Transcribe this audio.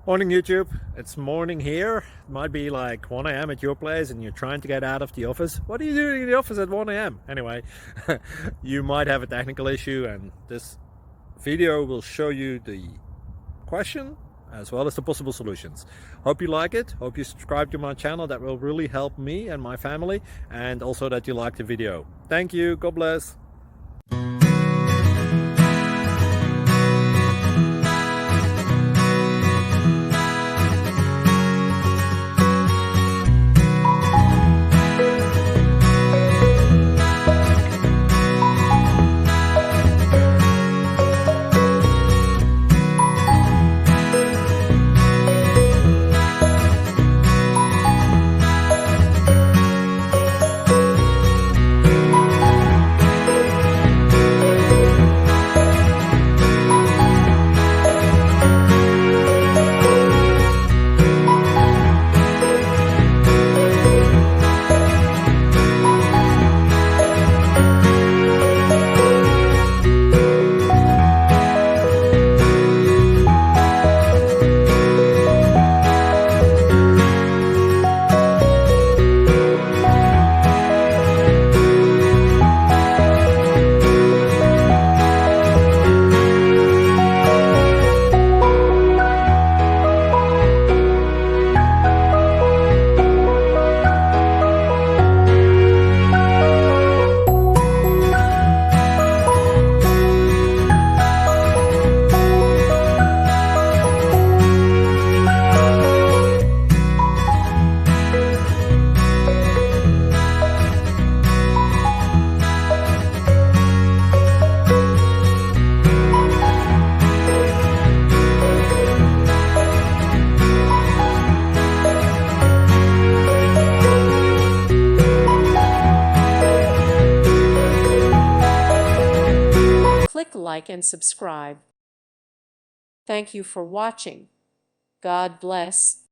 Morning YouTube, it's morning here. It might be like 1 a.m. at your place and you're trying to get out of the office. What are you doing in the office at 1 a.m.? Anyway, you might have a technical issue and this video will show you the question as well as the possible solutions. Hope you like it, hope you subscribe to my channel. That will really help me and my family, and also that you like the video. Thank you, God bless. Click like and subscribe. Thank you for watching. God bless.